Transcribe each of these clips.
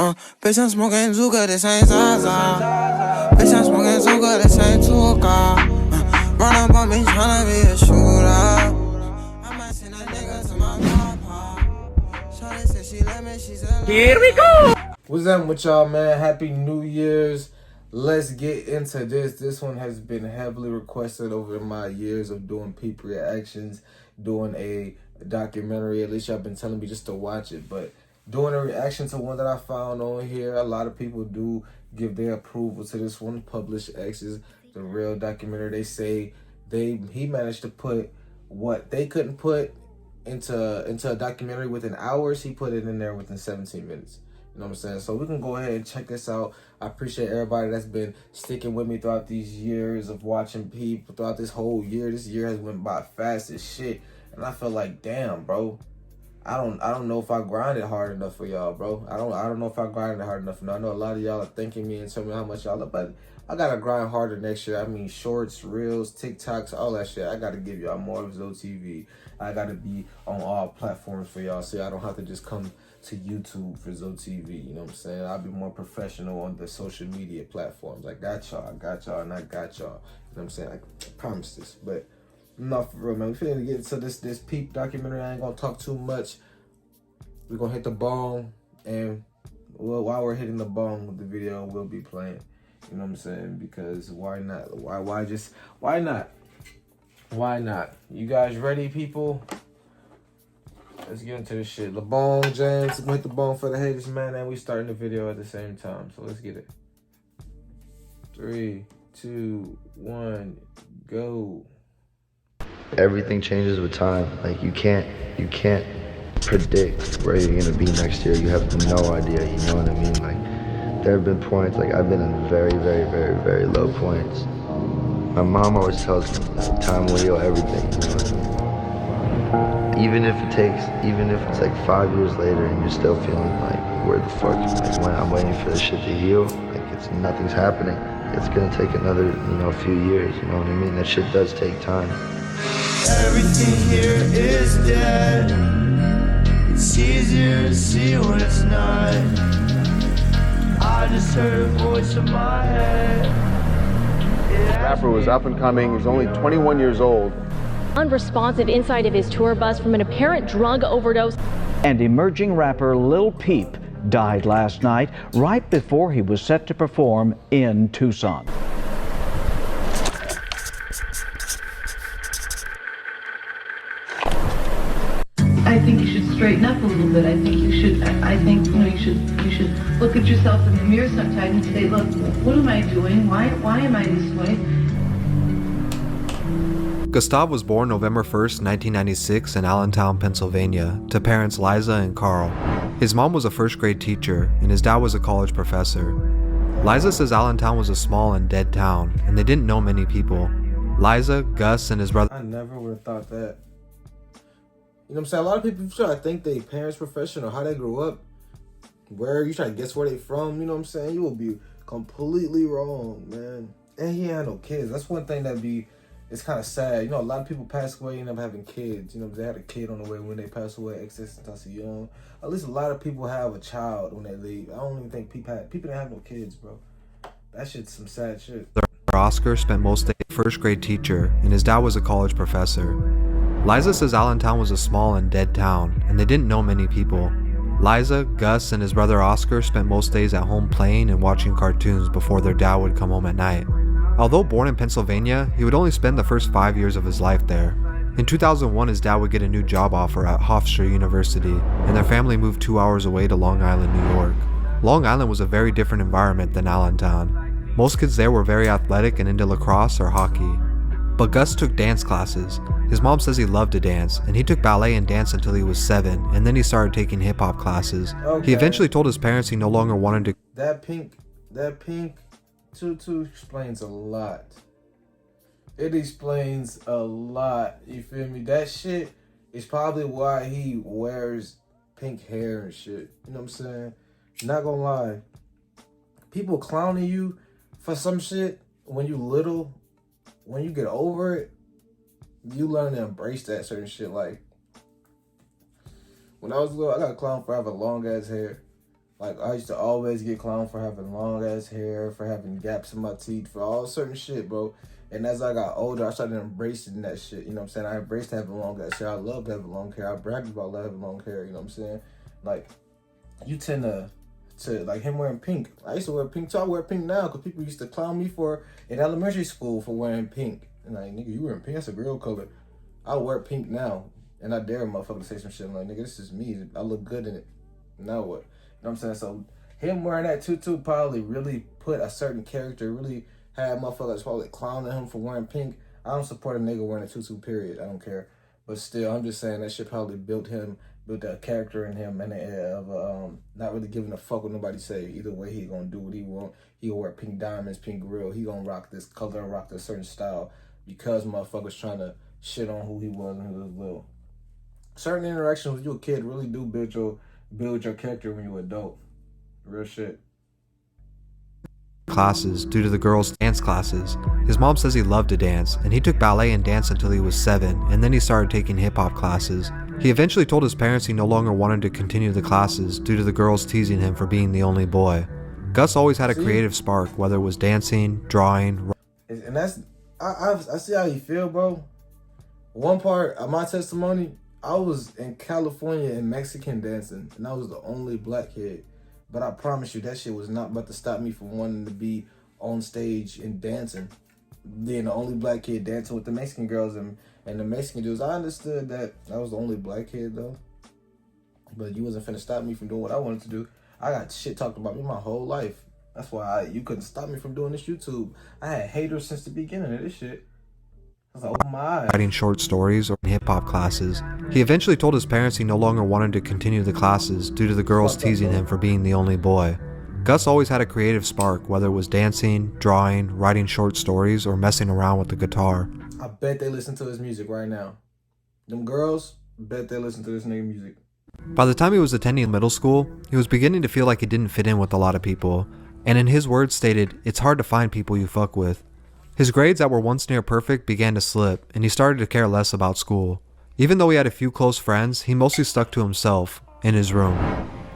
Bitch, I'm smoking Zuka, this ain't Zaza. Bitch, I'm smoking Zuka, this ain't Tuka. Run up on me, tryna be a shooter. I might send a nigga to my papa. Shawty said she let me, she said Here we go! What's up with y'all, man? Happy New Year's. Let's get into this. This one has been heavily requested over my years of doing Peep reactions, doing a documentary. At least y'all been telling me just to watch it, but doing a reaction to one that I found on here. A lot of people do give their approval to this one. Published X's, the real documentary. They say he managed to put what they couldn't put into a documentary within hours. He put it in there within 17 minutes. You know what I'm saying? So we can go ahead and check this out. I appreciate everybody that's been sticking with me throughout these years of watching Peep, throughout this whole year. This year has went by fast as shit. And I feel like, damn, bro. I don't know if I grinded hard enough for y'all, bro. I don't know if I grinded hard enough. And I know a lot of y'all are thanking me and telling me how much y'all love, but I gotta grind harder next year. I mean, shorts, reels, TikToks, all that shit. I gotta give y'all more of Zoe TV. I gotta be on all platforms for y'all, so I don't have to just come to YouTube for Zoe TV. You know what I'm saying? I'll be more professional on the social media platforms. I got y'all, and I got y'all. You know what I'm saying? I promise this, but not for real, man. We finna get into this Peep documentary. I ain't gonna talk too much. We're gonna hit the bong, and while we're hitting the bong, the video will be playing. You know what I'm saying? Because why not? Why not? Why not? You guys ready, people? Let's get into this shit. The bong, James. We're gonna hit the bong for the haters, man, and we starting the video at the same time. So let's get it. 3, 2, 1, go. Everything changes with time. Like you can't predict where you're gonna be next year. You have no idea, you know what I mean? Like there have been points, like I've been in very, very, very, very low points. My mom always tells me, like, time will heal everything, you know what I mean? Even if it's like 5 years later and you're still feeling like, where the fuck, like when I'm waiting for this shit to heal, like nothing's happening. It's gonna take another, few years, you know what I mean? That shit does take time. Everything here is dead. It's easier to see when it's not. I just heard a voice in my head. The rapper was up and coming. He was only 21 years old. Unresponsive inside of his tour bus from an apparent drug overdose. And emerging rapper Lil Peep died last night right before he was set to perform in Tucson. I think you should straighten up a little bit. I think you should look at yourself in the mirror sometimes and say, look, what am I doing? Why am I this way? Gustav was born November 1st, 1996 in Allentown, Pennsylvania, to parents Liza and Carl. His mom was a first-grade teacher, and his dad was a college professor. Liza says Allentown was a small and dead town, and they didn't know many people. Liza, Gus, and his brother... I never would have thought that. You know what I'm saying? A lot of people try to think they parents' profession or how they grew up. Where you try to guess where they from, you know what I'm saying? You will be completely wrong, man. And he had no kids. That's one thing it's kind of sad. You know, a lot of people pass away and end up having kids. You know, they had a kid on the way when they pass away, existence young. At least a lot of people have a child when they leave. I don't even think people didn't have no kids, bro. That shit's some sad shit. Oscar spent most days as a first-grade teacher, and his dad was a college professor. Liza says Allentown was a small and dead town, and they didn't know many people. Liza, Gus, and his brother Oscar spent most days at home playing and watching cartoons before their dad would come home at night. Although born in Pennsylvania, he would only spend the first 5 years of his life there. In 2001, his dad would get a new job offer at Hofstra University, and their family moved 2 hours away to Long Island, New York. Long Island was a very different environment than Allentown. Most kids there were very athletic and into lacrosse or hockey. But Gus took dance classes. His mom says he loved to dance, and he took ballet and dance until he was 7, and then he started taking hip-hop classes. Okay. He eventually told his parents he no longer wanted to... That pink tutu explains a lot. It explains a lot, you feel me? That shit is probably why he wears pink hair and shit. You know what I'm saying? Not gonna lie. People clowning you for some shit when you little, when you get over it, you learn to embrace that certain shit. Like, when I was little, I got clowned for having long ass hair. Like, I used to always get clowned for having long ass hair, for having gaps in my teeth, for all certain shit, bro. And as I got older, I started embracing that shit. You know what I'm saying? I embraced having long ass hair. I loved having long hair. I bragged about having long hair. You know what I'm saying? Like, you tend to like him wearing pink. I used to wear pink too. I wear pink now because people used to clown me for in elementary school for wearing pink. And like, nigga, you wearing pink? That's a girl color. I wear pink now, and I dare a motherfucker to say some shit. I'm like, nigga, this is me. I look good in it. Now what? You know what I'm saying? So him wearing that tutu probably really put a certain character, really had motherfuckers probably clowning him for wearing pink. I don't support a nigga wearing a tutu, period. I don't care. But still, I'm just saying that shit probably built that character in him, and of not really giving a fuck what nobody say. Either way, he gonna do what he want. He gonna wear pink diamonds, pink grill. He gonna rock this color, rock this certain style because motherfuckers trying to shit on who he was when he was little. Certain interactions with you a kid really do build your character when you're adult. Real shit. Classes due to the girls' dance classes. His mom says he loved to dance, and he took ballet and dance until he was 7, and then he started taking hip-hop classes. He eventually told his parents he no longer wanted to continue the classes due to the girls teasing him for being the only boy. Gus always had a creative spark, whether it was dancing, drawing. And that's, I see how you feel, bro. One part of my testimony, I was in California in Mexican dancing, and I was the only black kid. But I promise you, that shit was not about to stop me from wanting to be on stage and dancing. Being the only black kid dancing with the Mexican girls and the Mexican dudes. I understood that I was the only black kid, though. But you wasn't finna stop me from doing what I wanted to do. I got shit talked about me my whole life. That's why you couldn't stop me from doing this YouTube. I had haters since the beginning of this shit. I was like, oh my eyes. Writing short stories or hip-hop classes. He eventually told his parents he no longer wanted to continue the classes due to the girls teasing him for being the only boy. Gus always had a creative spark, whether it was dancing, drawing, writing short stories, or messing around with the guitar. I bet they listen to his music right now. Them girls, bet they listen to this nigga music. By the time he was attending middle school, he was beginning to feel like he didn't fit in with a lot of people, and in his words stated, "It's hard to find people you fuck with." His grades that were once near perfect began to slip, and he started to care less about school. Even though he had a few close friends, he mostly stuck to himself, in his room.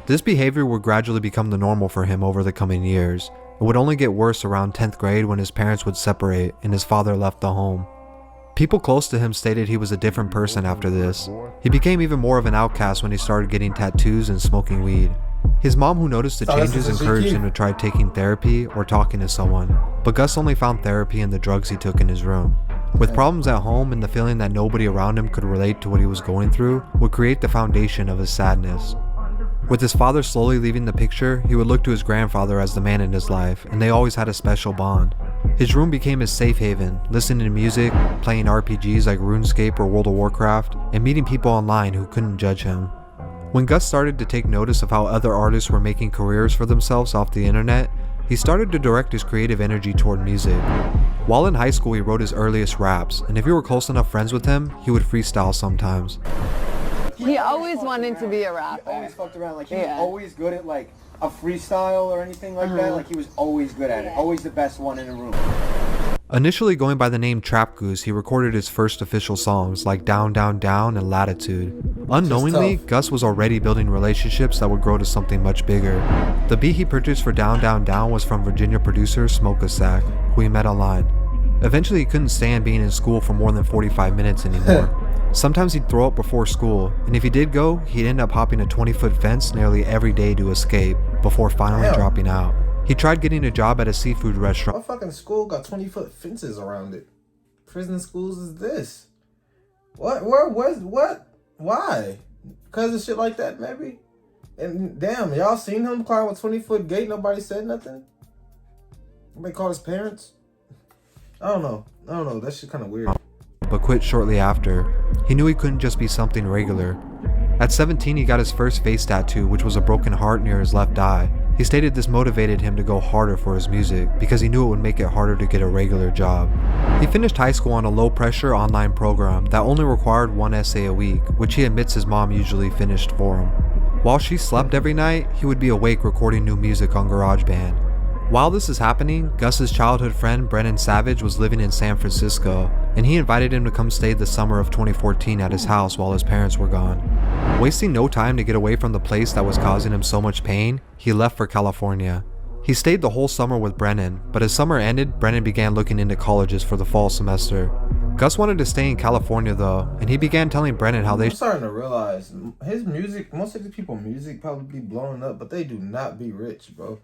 This behavior would gradually become the normal for him over the coming years. It would only get worse around 10th grade when his parents would separate and his father left the home. People close to him stated he was a different person after this. He became even more of an outcast when he started getting tattoos and smoking weed. His mom, who noticed the changes, encouraged him to try taking therapy or talking to someone, but Gus only found therapy in the drugs he took in his room. With problems at home and the feeling that nobody around him could relate to what he was going through would create the foundation of his sadness. With his father slowly leaving the picture, he would look to his grandfather as the man in his life, and they always had a special bond. His room became his safe haven, listening to music, playing RPGs like RuneScape or World of Warcraft, and meeting people online who couldn't judge him. When Gus started to take notice of how other artists were making careers for themselves off the internet, he started to direct his creative energy toward music. While in high school, he wrote his earliest raps, and if you were close enough friends with him, he would freestyle sometimes. He always wanted to be a rapper. He always fucked around. Like, he was always good at, like, a freestyle or anything like that. Like, he was always good at it. Always the best one in the room. Initially going by the name Trap Goose, he recorded his first official songs like Down, Down, Down and Latitude. Unknowingly, Gus was already building relationships that would grow to something much bigger. The beat he produced for Down, Down, Down was from Virginia producer Smoke a Sack, who he met online. Eventually, he couldn't stand being in school for more than 45 minutes anymore. Sometimes he'd throw up before school, and if he did go, he'd end up hopping a 20-foot fence nearly every day to escape, before finally dropping out. He tried getting a job at a seafood restaurant. My fucking school got 20-foot fences around it. Prison schools is this? What? What? Why? Because of shit like that, maybe? And damn, y'all seen him climb a 20-foot gate? Nobody said nothing? Nobody called his parents? I don't know. That shit kind of weird. But quit shortly after. He knew he couldn't just be something regular. At 17, he got his first face tattoo, which was a broken heart near his left eye. He stated this motivated him to go harder for his music because he knew it would make it harder to get a regular job. He finished high school on a low-pressure online program that only required one essay a week, which he admits his mom usually finished for him. While she slept every night, he would be awake recording new music on GarageBand. While this is happening, Gus's childhood friend Brennan Savage was living in San Francisco, and he invited him to come stay the summer of 2014 at his house while his parents were gone. Wasting no time to get away from the place that was causing him so much pain, he left for California. He stayed the whole summer with Brennan, but as summer ended, Brennan began looking into colleges for the fall semester. Gus wanted to stay in California though, and he began telling Brennan how I'm starting to realize his music, most of these people music probably be blowing up, but they do not be rich, bro.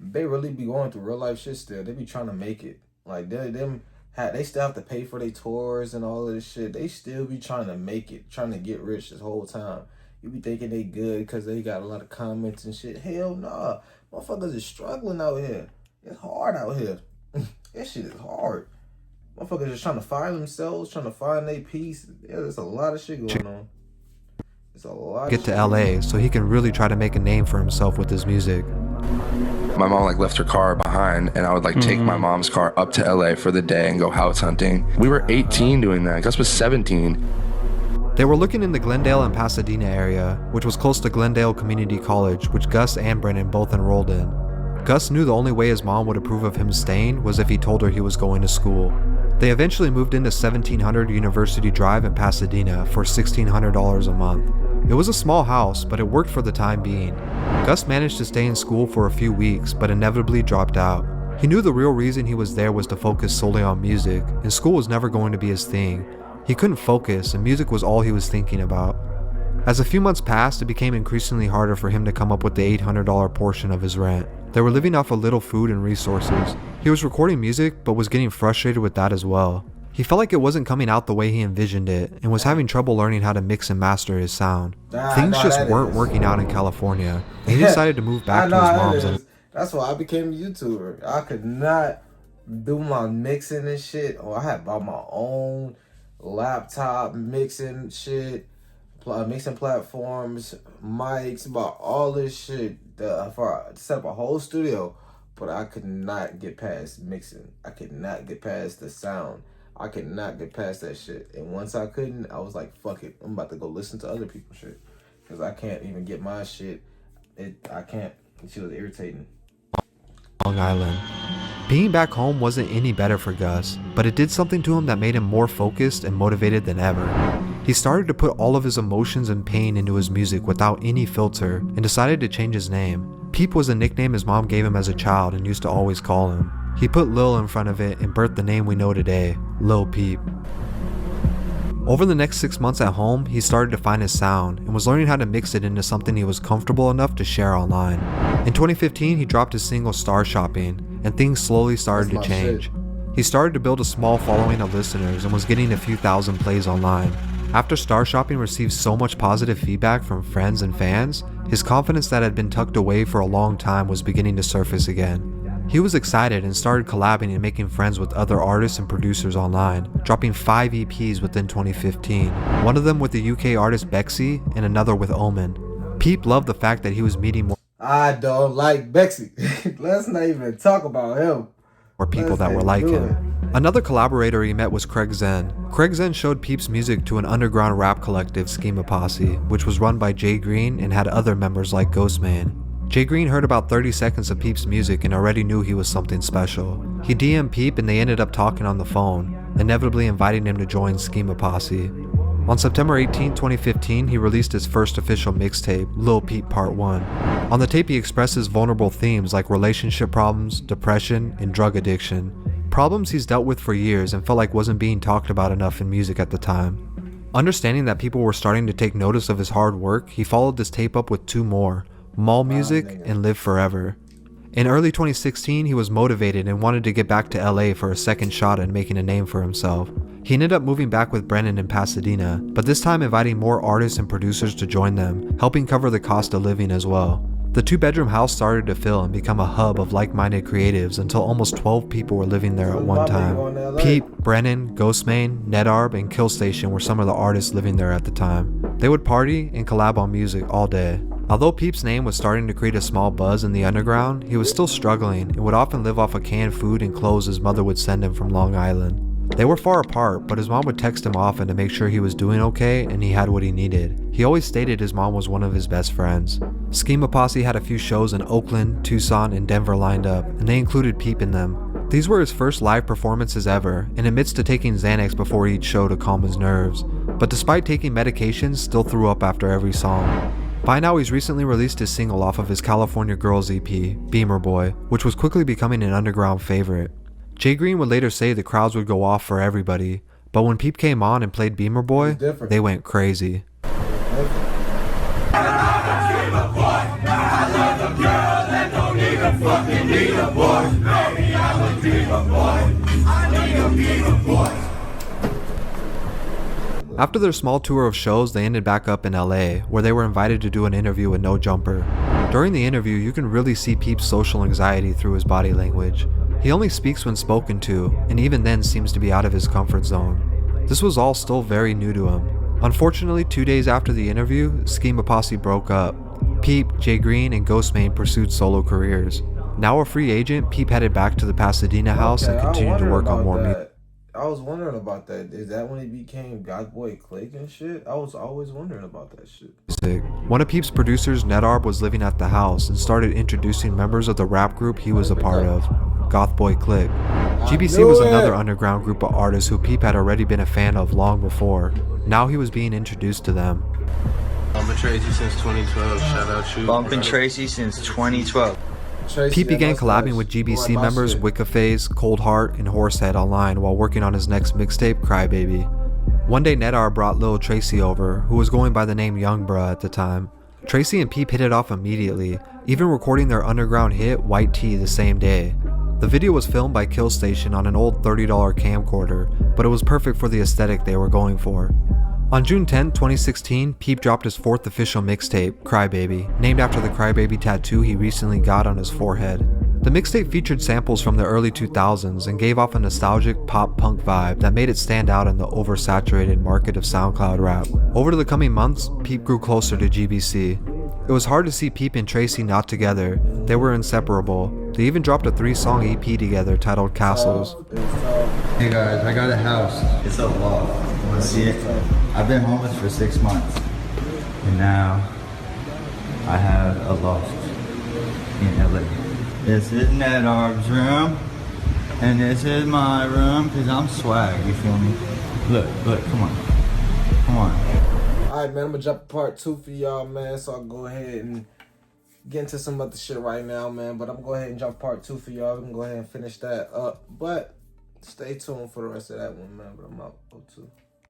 They really be going through real life shit still. They be trying to make it. Like they still have to pay for their tours and all of this shit. They still be trying to make it, trying to get rich this whole time. You be thinking they good because they got a lot of comments and shit. Hell nah. Motherfuckers is struggling out here. It's hard out here. This shit is hard. Motherfuckers just trying to find themselves, trying to find their peace. Yeah, there's a lot of shit going on. There's a lot get to LA so he can really try to make a name for himself with his music. My mom like left her car behind, and I would like take my mom's car up to LA for the day and go house hunting. We were 18 doing that. Gus was 17. They were looking in the Glendale and Pasadena area, which was close to Glendale Community College, which Gus and Brennan both enrolled in. Gus knew the only way his mom would approve of him staying was if he told her he was going to school. They eventually moved into 1700 University Drive in Pasadena for $1,600 a month. It was a small house, but it worked for the time being. Gus managed to stay in school for a few weeks, but inevitably dropped out. He knew the real reason he was there was to focus solely on music, and school was never going to be his thing. He couldn't focus, and music was all he was thinking about. As a few months passed, it became increasingly harder for him to come up with the $800 portion of his rent. They were living off of little food and resources. He was recording music, but was getting frustrated with that as well. He felt like it wasn't coming out the way he envisioned it, and was having trouble learning how to mix and master his sound. Things just weren't working out in California, and he decided to move back to his mom's. That's why I became a YouTuber. I could not do my mixing and shit. I had bought my own laptop mixing shit, mixing platforms, mics, bought all this shit for set up a whole studio, but I could not get past mixing. I could not get past the sound. I could not get past that shit. And once I couldn't, I was like, fuck it. I'm about to go listen to other people's shit. Because I can't even get my shit. I can't. She was irritating. Long Island. Being back home wasn't any better for Gus, but it did something to him that made him more focused and motivated than ever. He started to put all of his emotions and pain into his music without any filter, and decided to change his name. Peep was a nickname his mom gave him as a child and used to always call him. He put Lil in front of it and birthed the name we know today, Lil Peep. Over the next 6 months at home, he started to find his sound and was learning how to mix it into something he was comfortable enough to share online. In 2015, he dropped his single Star Shopping, and things slowly started to change. He started to build a small following of listeners and was getting a few thousand plays online. After Star Shopping received so much positive feedback from friends and fans, his confidence that had been tucked away for a long time was beginning to surface again. He was excited and started collabing and making friends with other artists and producers online, dropping 5 EPs within 2015, one of them with the UK artist Bexy and another with Omen. Peep loved the fact that he was meeting more I don't like Bexy. Let's not even talk about him. Or people that were like him. Another collaborator he met was Craig Zen. Craig Zen showed Peep's music to an underground rap collective, Schema Posse, which was run by Jay Green and had other members like Ghostman. Jay Green heard about 30 seconds of Peep's music and already knew he was something special. He DM'd Peep and they ended up talking on the phone, inevitably inviting him to join Schema Posse. On September 18, 2015, he released his first official mixtape, Lil Peep Part 1. On the tape he expresses vulnerable themes like relationship problems, depression, and drug addiction. Problems he's dealt with for years and felt like wasn't being talked about enough in music at the time. Understanding that people were starting to take notice of his hard work, he followed this tape up with 2 more, Mall Music and Live Forever. In early 2016, he was motivated and wanted to get back to LA for a second shot at making a name for himself. He ended up moving back with Brennan in Pasadena, but this time inviting more artists and producers to join them, helping cover the cost of living as well. The 2-bedroom house started to fill and become a hub of like-minded creatives until almost 12 people were living there at one time. Peep, Brennan, Ghostman, Nedarb, and Killstation were some of the artists living there at the time. They would party and collab on music all day. Although Peep's name was starting to create a small buzz in the underground, he was still struggling and would often live off of canned food and clothes his mother would send him from Long Island. They were far apart, but his mom would text him often to make sure he was doing okay and he had what he needed. He always stated his mom was one of his best friends. Schema Posse had a few shows in Oakland, Tucson, and Denver lined up, and they included Peep in them. These were his first live performances ever, and admits to taking Xanax before each show to calm his nerves. But despite taking medications, still threw up after every song. By now, he's recently released his single off of his California Girls EP, Beamer Boy, which was quickly becoming an underground favorite. Jay Green would later say the crowds would go off for everybody, but when Peep came on and played Beamer Boy, they went crazy. After their small tour of shows, they ended back up in LA, where they were invited to do an interview with No Jumper. During the interview, you can really see Peep's social anxiety through his body language. He only speaks when spoken to, and even then seems to be out of his comfort zone. This was all still very new to him. Unfortunately, 2 days after the interview, Schema Posse broke up. Peep, Jay Green, and Ghostmane pursued solo careers. Now a free agent, Peep headed back to the Pasadena house and continued to work on more music. I was wondering about that. Is that when he became Goth Boy Clique and shit? I was always wondering about that shit. One of Peep's producers, Nedarb, was living at the house and started introducing members of the rap group he was a part of, Goth Boy Clique. GBC was another underground group of artists who Peep had already been a fan of long before. Now he was being introduced to them. Bumpin' Tracy since 2012. Shout out you. Bumpin' Tracy since 2012. Peep began collabing with GBC members Wicca Phase, Cold Heart, and Horsehead online while working on his next mixtape, Crybaby. One day Nedarb brought Lil Tracy over, who was going by the name Young Bruh at the time. Tracy and Peep hit it off immediately, even recording their underground hit White Tee the same day. The video was filmed by Kill Station on an old $30 camcorder, but it was perfect for the aesthetic they were going for. On June 10, 2016, Peep dropped his fourth official mixtape, Crybaby, named after the Crybaby tattoo he recently got on his forehead. The mixtape featured samples from the early 2000s and gave off a nostalgic pop-punk vibe that made it stand out in the oversaturated market of SoundCloud rap. Over the coming months, Peep grew closer to GBC. It was hard to see Peep and Tracy not together. They were inseparable. They even dropped a 3-song EP together titled Castles. Hey guys, I got a house. It's a loft. Want to see it? I've been homeless for 6 months, and now I have a loft in LA. This is Nedarb's room, and this is my room, because I'm swag, you feel me? Look, come on. Alright, man, I'm gonna jump part 2 for y'all, man, so I'll go ahead and get into some other shit right now, man, but I'm gonna go ahead and jump part 2 for y'all. We can go ahead and finish that up, but stay tuned for the rest of that one, man, but I'm out. 2.